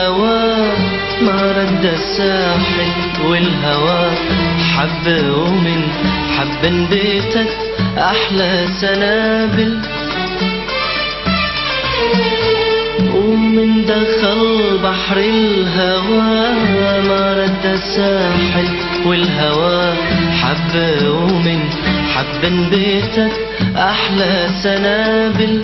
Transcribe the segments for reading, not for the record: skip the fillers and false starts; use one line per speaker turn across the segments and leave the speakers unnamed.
بالهوى ما رد الساحل والهوى حب ومن حب بيتك أحلى سنابل. ومن دخل بحر الهوى ما رد الساحل والهوى حب ومن حب بيتك أحلى سنابل.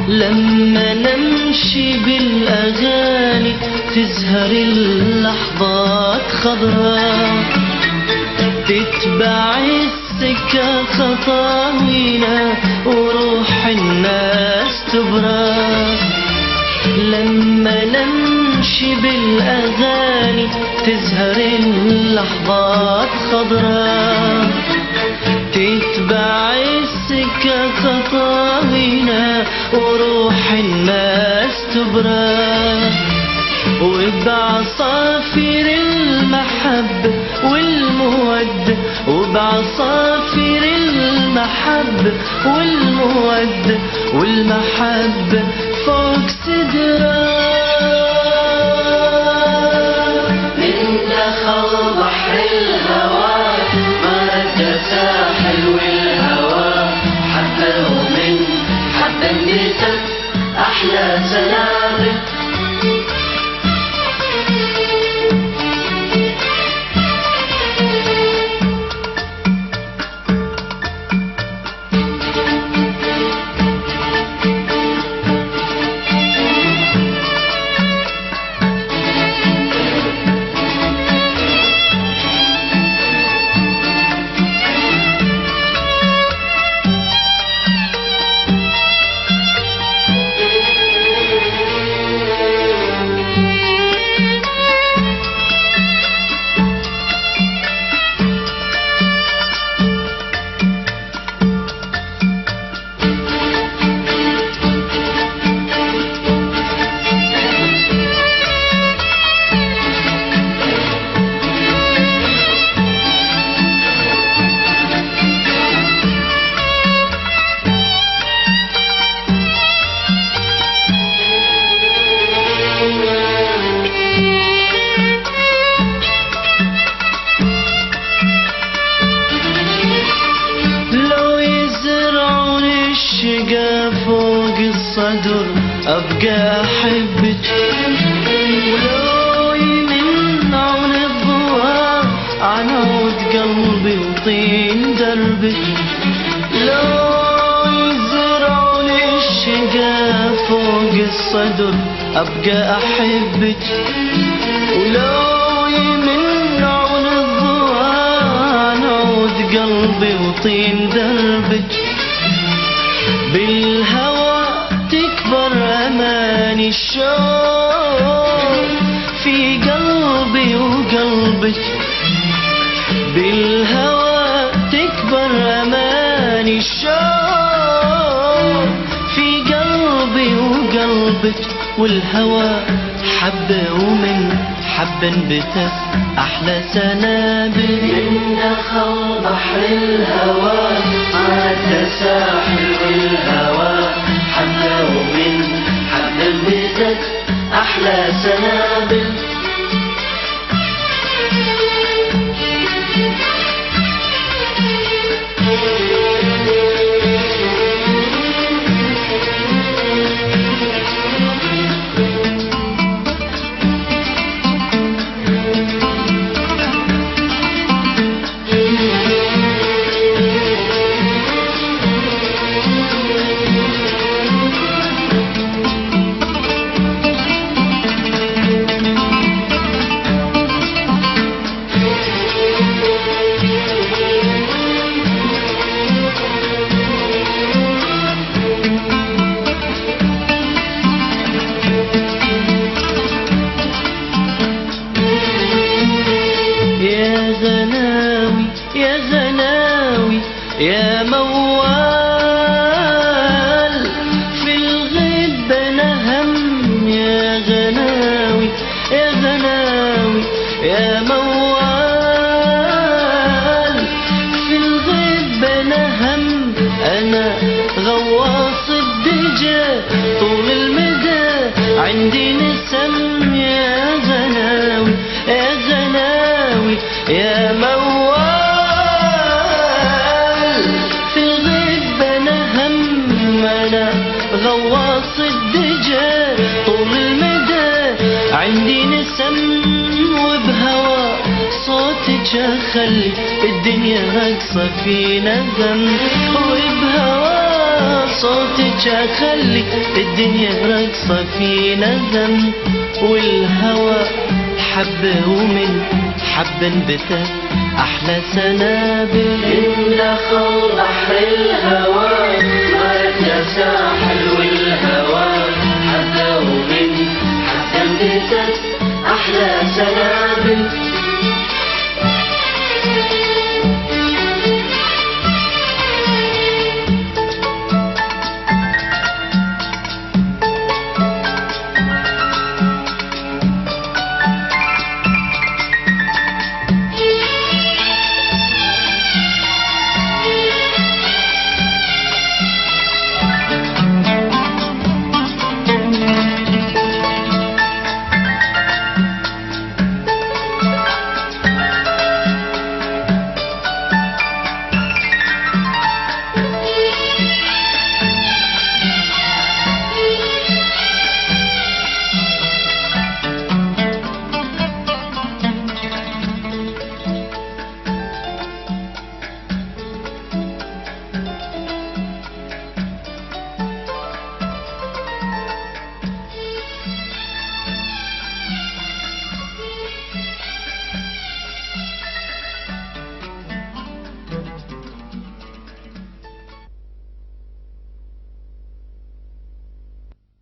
لما نمشي بالأغاني تزهر اللحظات خضراء، تتبع السكة خطاوينا وروح الناس تبرى. لما نمشي بالأغاني تزهر اللحظات خضراء، تتبع السكة خطاوينا وروح الناس تبرى. وبعصافير المحبة والمودة، وبعصافير المحبة والمودة والمحبة فوق سدرة. من دخل بحر الهوى ما رد ساحل والهوى حبة ومن حبة بيتك أحلى سنابل. فوق الصدر أبقى أحبك، ولو يمنعون الضوء عنود قلبي وطين دربك. لو يزرعون الشقا فوق الصدر أبقى أحبك، ولو يمنعون الضوء عنود قلبي وطين دربك. بالهوى تكبر أماني الشوق في قلبي وقلبك. بالهوى تكبر أماني الشوق في قلبي وقلبك. والهوى حبة ومن حب بتف أحلى سنابل. من دخل بحر الهوى عاد ساحل والهوى حبة ومن حب بتف أحلى سنابل. عندي نسم يا غناوي يا غناوي يا موال. في الغيب انا هم انا غواص الدجى طول المدى. عندي نسم وبهوا صوتك اخلي الدنيا راقصة في نغم. وبهوا صوتك اخلي الدنيا راقصة في نغم. والهوى حبة ومن حبة انبتت احلى سنابل.
دخل بحر الهوى صارت يا ساحل والهوى حبة ومن حبة انبتت احلى سنابل.